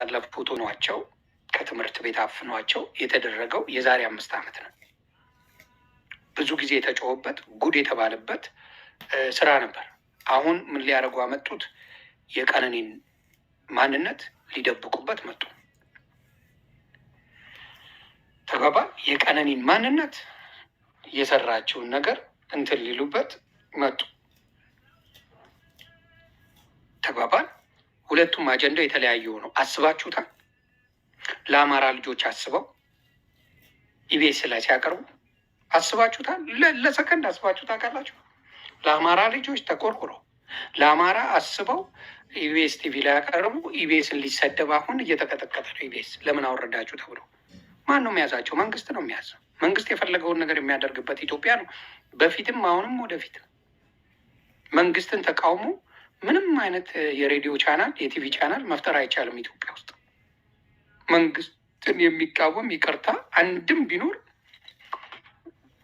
ያለፉት ሆኗቸው ከትምህርት ቤት አፍኗቸው የተደረገው የዛሬ 5 ዓመት ነው። ብዙ ጊዜ የተጮኸበት ጉድ የተባለበት ስራ ነበር። አሁን ምን ሊያደርጉ አመጡት? የቀነኒን ማንነት ሊደብቁበት መጡ። ተግባባ። የቀነኒን ማንነት የሰራችውን ነገር እንትን ሊሉበት መጡ። ተግባባን። ሁለቱም አጀንዳ የተለያዩ ነው። አስባችሁታል? ለአማራ ልጆች አስበው ኢቢኤስ ላይ ሲያቀርቡ አስባችሁታል? ለሰከንድ አስባችሁ ታውቃላችሁ? ለአማራ ልጆች ተቆርቁረው ለአማራ አስበው ኢቢኤስ ቲቪ ላይ ያቀርቡ። ኢቢኤስን ሊሰደብ አሁን እየተቀጠቀጠ ነው። ኢቢኤስ ለምን አወረዳችሁ ተብሎ ማን ነው የሚያዛቸው? መንግስት ነው የሚያዘው። መንግስት የፈለገውን ነገር የሚያደርግበት ኢትዮጵያ ነው። በፊትም አሁንም ወደፊት መንግስትን ተቃውሞ ምንም አይነት የሬዲዮ ቻናል የቲቪ ቻናል መፍጠር አይቻልም ኢትዮጵያ ውስጥ። መንግስትን የሚቃወም ይቅርታ አንድም ቢኖር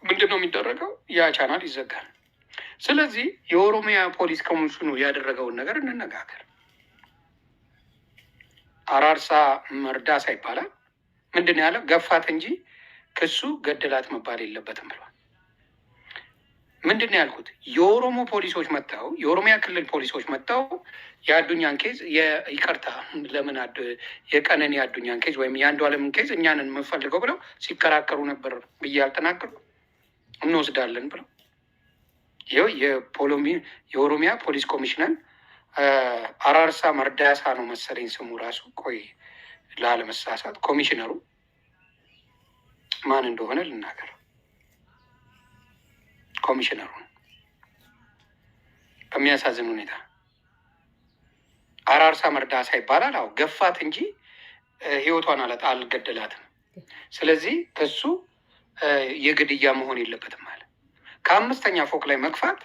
ምንድን ነው የሚደረገው? ያ ቻናል ይዘጋል። ስለዚህ የኦሮሚያ ፖሊስ ኮሚሽኑ ያደረገውን ነገር እንነጋገር። አራርሳ መርዳሳ ይባላል። ምንድን ነው ያለው? ገፋት እንጂ ክሱ ገደላት መባል የለበትም ብሏል። ምንድን ነው ያልኩት? የኦሮሞ ፖሊሶች መጥተው የኦሮሚያ ክልል ፖሊሶች መጥተው የአዱኛን ኬዝ ይቅርታ ለምን የቀነኒ አዱኛን ኬዝ ወይም የአንዱ አለምን ኬዝ እኛንን የምንፈልገው ብለው ሲከራከሩ ነበር ብዬ አልተናገሩ? እንወስዳለን ብለው ይኸው የኦሮሚያ ፖሊስ ኮሚሽነር አራርሳ መርዳሳ ነው መሰለኝ ስሙ ራሱ። ቆይ ላለመሳሳት ኮሚሽነሩ ማን እንደሆነ ልናገር። ኮሚሽነሩን በሚያሳዝን ሁኔታ አራርሳ መርዳሳ ይባላል። አዎ ገፋት እንጂ ህይወቷን አልገደላትም። ስለዚህ ከሱ የግድያ መሆን የለበትም አለ። ከ5ኛ ፎቅ ላይ መግፋት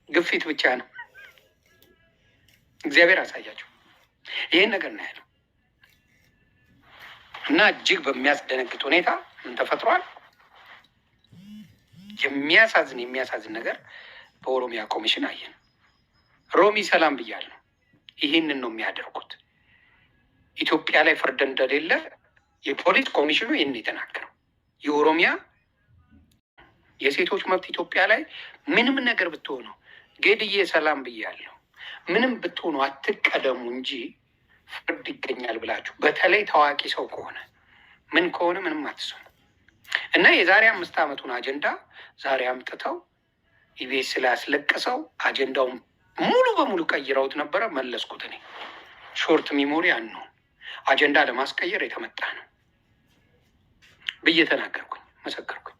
ግፊት ብቻ ነው። እግዚአብሔር አሳያቸው። ይህን ነገር ነው ያለው እና እጅግ በሚያስደነግጥ ሁኔታ ምን ተፈጥሯል? የሚያሳዝን ነገር በኦሮሚያ ኮሚሽን አየን። ሮሚ ሰላም ብያለሁ። ይህንን ነው የሚያደርጉት። ኢትዮጵያ ላይ ፍርድ እንደሌለ የፖሊስ ኮሚሽኑ ይህን የተናገረው። የኦሮሚያ የሴቶች መብት ኢትዮጵያ ላይ ምንም ነገር ብትሆኑ ጌድዬ ሰላም ብያለሁ። ምንም ብትሆኑ አትቀደሙ እንጂ ፍርድ ይገኛል ብላችሁ፣ በተለይ ታዋቂ ሰው ከሆነ ምን ከሆነ ምንም አትሰሙ እና የዛሬ 5 ዓመቱን አጀንዳ ዛሬ አምጥተው ኢቢኤስ ላይ ያስለቀሰው አጀንዳውን ሙሉ በሙሉ ቀይረውት ነበረ። መለስኩት እኔ። ሾርት ሚሞሪ ነው አጀንዳ ለማስቀየር የተመጣ ነው ብዬ ተናገርኩኝ፣ መሰከርኩኝ።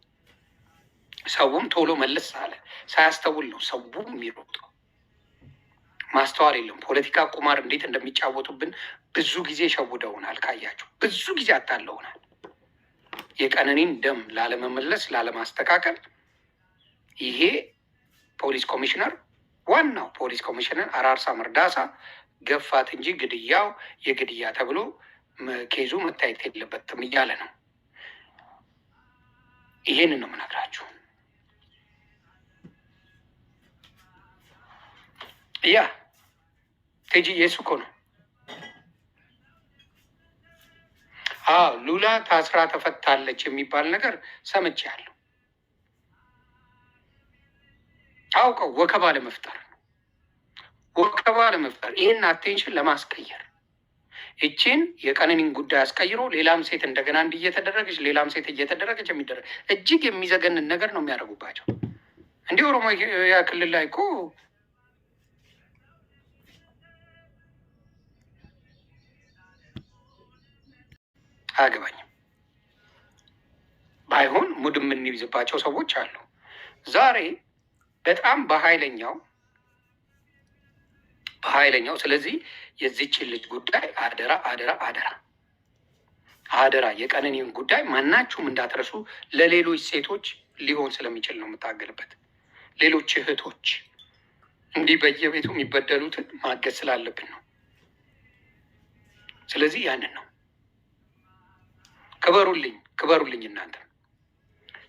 ሰውም ቶሎ መለስ አለ። ሳያስተውል ነው ሰው የሚሮጠው። ማስተዋል የለም። ፖለቲካ ቁማር እንዴት እንደሚጫወቱብን ብዙ ጊዜ ሸውደውናል። ካያቸው ብዙ ጊዜ አታለውናል። የቀነኒን ደም ላለመመለስ ላለማስተካከል ይሄ ፖሊስ ኮሚሽነር ዋናው ፖሊስ ኮሚሽነር አራርሳ መርዳሳ ገፋት እንጂ ግድያው የግድያ ተብሎ ኬዙ መታየት የለበትም እያለ ነው። ይሄንን ነው የምነግራችሁ። ያ ቴጂ የሱ እኮ ነው። ሉላ ታስራ ተፈታለች የሚባል ነገር ሰምቻለሁ። አውቀው ወከባ ለመፍጠር ይህን አቴንሽን ለማስቀየር እቺን የቀነኒን ጉዳይ አስቀይሮ ሌላም ሴት እንደገና እየተደረገች ሌላም ሴት እየተደረገች የሚደረግ እጅግ የሚዘገንን ነገር ነው የሚያደርጉባቸው። እንዲህ ኦሮሚያ ክልል ላይ እኮ አያገባኝም። ባይሆን ሙድ የምንይዝባቸው ሰዎች አሉ። ዛሬ በጣም በኃይለኛው ስለዚህ የዚችን ልጅ ጉዳይ አደራ የቀነኒን ጉዳይ ማናችሁም እንዳትረሱ። ለሌሎች ሴቶች ሊሆን ስለሚችል ነው የምታገልበት። ሌሎች እህቶች እንዲህ በየቤቱ የሚበደሉትን ማገዝ ስላለብን ነው። ስለዚህ ያንን ነው ክበሩልኝ እናንተ።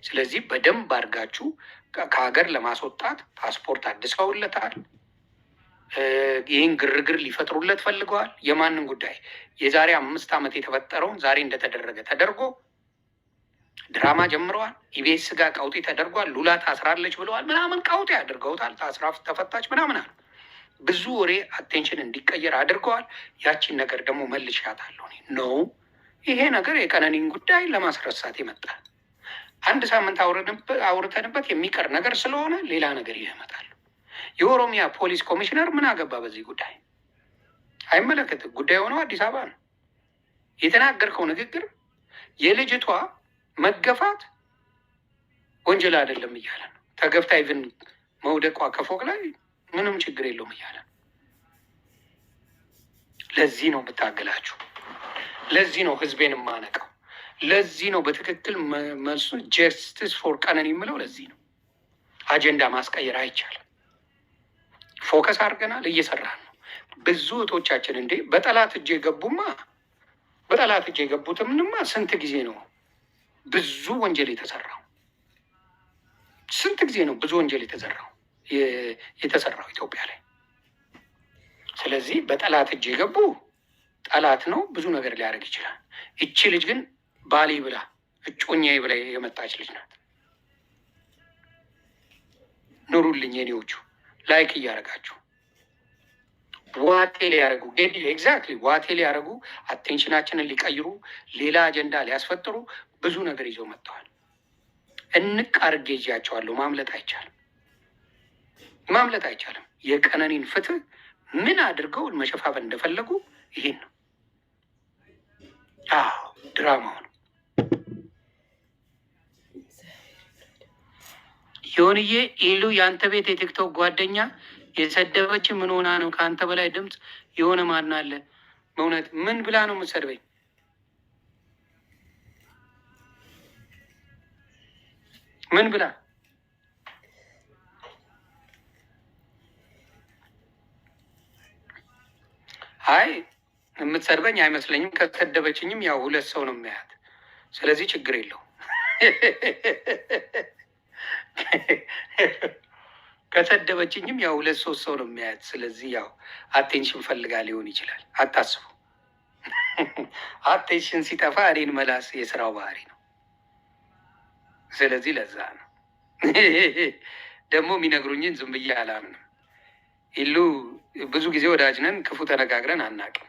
ስለዚህ በደንብ አድርጋችሁ ከሀገር ለማስወጣት ፓስፖርት አድሰውለታል። ይህን ግርግር ሊፈጥሩለት ፈልገዋል። የማንን ጉዳይ? የዛሬ 5 ዓመት የተፈጠረውን ዛሬ እንደተደረገ ተደርጎ ድራማ ጀምረዋል። ኢቢኤስ ጋር ቀውጤ ተደርጓል። ሉላ ታስራለች ብለዋል ምናምን ቀውጤ አድርገውታል። ታስራ ተፈታች ምናምን አሉ። ብዙ ወሬ አቴንሽን እንዲቀየር አድርገዋል። ያቺን ነገር ደግሞ መልሻታለሁ ነው። ይሄ ነገር የቀነኒን ጉዳይ ለማስረሳት ይመጣል። 1 ሳምንት አውርተንበት የሚቀር ነገር ስለሆነ ሌላ ነገር ይመጣል። የኦሮሚያ ፖሊስ ኮሚሽነር ምን አገባ በዚህ ጉዳይ? አይመለከትም። ጉዳይ የሆነው አዲስ አበባ ነው። የተናገርከው ንግግር የልጅቷ መገፋት ወንጀል አይደለም እያለ ነው። ተገፍታ ይብን መውደቋ ከፎቅ ላይ ምንም ችግር የለውም እያለ ነው። ለዚህ ነው ብታገላችሁ። ለዚህ ነው ህዝቤን የማነቀው። ለዚህ ነው በትክክል መልሱ ጀስቲስ ፎር ቀነኒ የምለው። ለዚህ ነው አጀንዳ ማስቀየር አይቻልም። ፎከስ አድርገናል፣ እየሰራን ነው። ብዙ እህቶቻችን እንዴ በጠላት እጅ የገቡማ በጠላት እጅ የገቡትምንማ ስንት ጊዜ ነው ብዙ ወንጀል የተሰራው? ስንት ጊዜ ነው ብዙ ወንጀል የተሰራው ኢትዮጵያ ላይ? ስለዚህ በጠላት እጅ የገቡ ጠላት ነው፣ ብዙ ነገር ሊያደርግ ይችላል። እቺ ልጅ ግን ባሌ ብላ እጮኛዬ ብላ የመጣች ልጅ ናት። ኑሩልኝ የኔዎቹ። ላይክ እያደረጋችሁ ዋቴ ሊያደርጉ ኤግዛክትሊ ዋቴ ሊያደርጉ አቴንሽናችንን ሊቀይሩ ሌላ አጀንዳ ሊያስፈጥሩ ብዙ ነገር ይዘው መጥተዋል። እንቅ አድርጌ ይዣቸዋለሁ። ማምለጥ አይቻልም፣ ማምለጥ አይቻልም። የቀነኒን ፍትህ ምን አድርገው መሸፋፈን እንደፈለጉ ይሄን ነው። አዎ ድራማው ነው። ይሁንዬ ኢሉ የአንተ ቤት የቲክቶክ ጓደኛ የሰደበች ምን ሆና ነው? ከአንተ በላይ ድምፅ የሆነ ማን አለ? በእውነት ምን ብላ ነው የምትሰድበኝ? ምን ብላ? አይ የምትሰድበኝ አይመስለኝም። ከሰደበችኝም ያው 2 ሰው ነው የሚያያት። ስለዚህ ችግር የለው። ከሰደበችኝም ያው 2-3 ሰው ነው የሚያያት። ስለዚህ ያው አቴንሽን ፈልጋ ሊሆን ይችላል። አታስቡ። አቴንሽን ሲጠፋ እኔን መላስ የስራው ባህሪ ነው። ስለዚህ ለዛ ነው ደግሞ የሚነግሩኝን ዝም ብዬ አላምንም። ኢሉ ብዙ ጊዜ ወዳጅ ነን፣ ክፉ ተነጋግረን አናውቅም።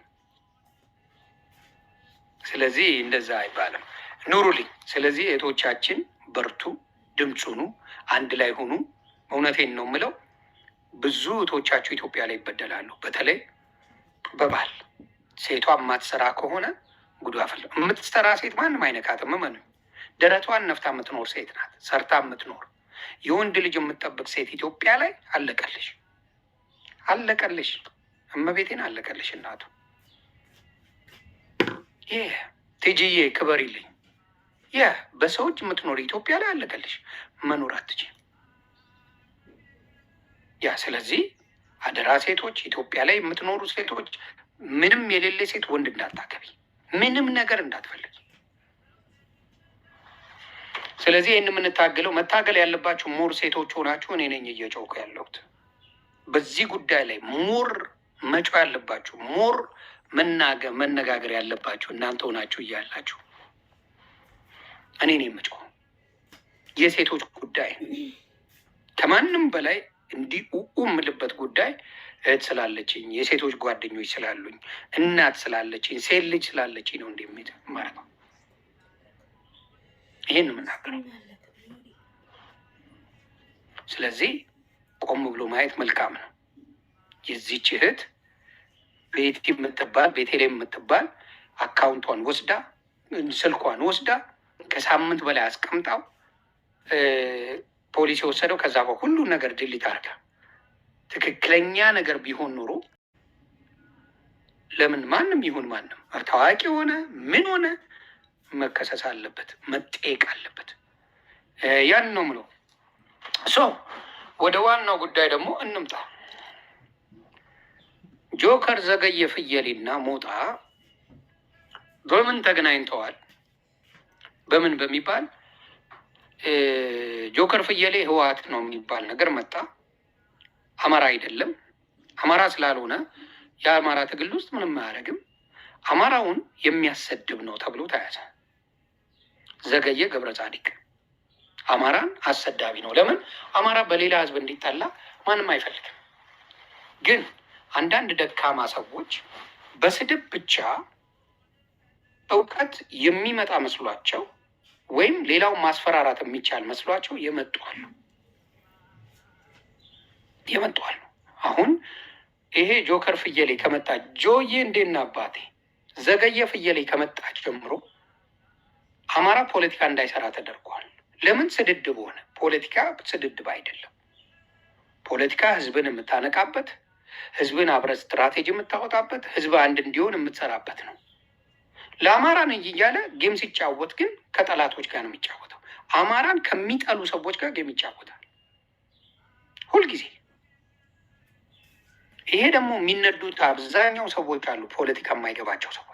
ስለዚህ እንደዛ አይባልም። ኑሩልኝ። ስለዚህ እህቶቻችን በርቱ፣ ድምፁኑ፣ አንድ ላይ ሁኑ። እውነቴን ነው የምለው። ብዙ እህቶቻችሁ ኢትዮጵያ ላይ ይበደላሉ። በተለይ በባል ሴቷ የማትሰራ ከሆነ ጉዱ አፈል። የምትሰራ ሴት ማንም አይነካትም። ምን ደረቷን ነፍታ የምትኖር ሴት ናት፣ ሰርታ የምትኖር። የወንድ ልጅ የምትጠብቅ ሴት ኢትዮጵያ ላይ አለቀልሽ፣ አለቀልሽ። እመቤቴን አለቀልሽ። እናቱ ይህ ትጅዬ ክበሪልኝ። በሰዎች የምትኖር ኢትዮጵያ ላይ አለቀልሽ፣ መኖር አትችይም። ስለዚህ አደራ ሴቶች፣ ኢትዮጵያ ላይ የምትኖሩ ሴቶች፣ ምንም የሌለ ሴት ወንድ እንዳታገቢ፣ ምንም ነገር እንዳትፈልጊ። ስለዚህ ይህን የምንታገለው መታገል ያለባችሁ ሞር ሴቶች ሆናችሁ እኔ ነኝ እየጮኩ ያለሁት በዚህ ጉዳይ ላይ ሞር መጮ ያለባችሁ ሞር መነጋገር ያለባችሁ እናንተ ሆናችሁ እያላችሁ እኔ ነኝ የምጮው። የሴቶች ጉዳይ ከማንም በላይ እንዲህ የምልበት ጉዳይ እህት ስላለችኝ፣ የሴቶች ጓደኞች ስላሉኝ፣ እናት ስላለችኝ፣ ሴት ልጅ ስላለችኝ ነው እንደሚል ማለት ነው። ይሄን የምናገረው። ስለዚህ ቆም ብሎ ማየት መልካም ነው። የዚች እህት ቤቴሌም የምትባል አካውንቷን ወስዳ ስልኳን ወስዳ ከሳምንት በላይ አስቀምጣው ፖሊስ የወሰደው ከዛ ሁሉ ነገር ድሊት አድርጋ ትክክለኛ ነገር ቢሆን ኖሮ ለምን ማንም ይሁን ማንም ታዋቂ ሆነ ምን ሆነ መከሰስ አለበት፣ መጠየቅ አለበት። ያን ነው ምለው። ወደ ዋናው ጉዳይ ደግሞ እንምጣ። ጆከር ዘገየ ፍየሌና ሞጣ በምን ተገናኝተዋል? በምን በሚባል ጆከር ፍየሌ ህወሓት ነው የሚባል ነገር መጣ። አማራ አይደለም አማራ ስላልሆነ የአማራ ትግል ውስጥ ምንም አያደርግም። አማራውን የሚያሰድብ ነው ተብሎ ተያዘ። ዘገየ ገብረ ጻዲቅ አማራን አሰዳቢ ነው። ለምን? አማራ በሌላ ህዝብ እንዲጠላ ማንም አይፈልግም። ግን አንዳንድ ደካማ ሰዎች በስድብ ብቻ እውቀት የሚመጣ መስሏቸው ወይም ሌላውን ማስፈራራት የሚቻል መስሏቸው የመጧሉ። አሁን ይሄ ጆከር ፍየሌ ከመጣ ጆዬ እንዴና አባቴ ዘገየ ፍየሌ ከመጣች ጀምሮ አማራ ፖለቲካ እንዳይሰራ ተደርጓል። ለምን? ስድድብ ሆነ። ፖለቲካ ስድድብ አይደለም። ፖለቲካ ህዝብን የምታነቃበት፣ ህዝብን አብረህ ስትራቴጂ የምታወጣበት፣ ህዝብ አንድ እንዲሆን የምትሰራበት ነው። ለአማራ ነኝ እያለ ጌም ሲጫወት ግን ከጠላቶች ጋር ነው የሚጫወተው። አማራን ከሚጠሉ ሰዎች ጋር ጌም ይጫወታል ሁልጊዜ። ይሄ ደግሞ የሚነዱት አብዛኛው ሰዎች አሉ፣ ፖለቲካ የማይገባቸው ሰዎች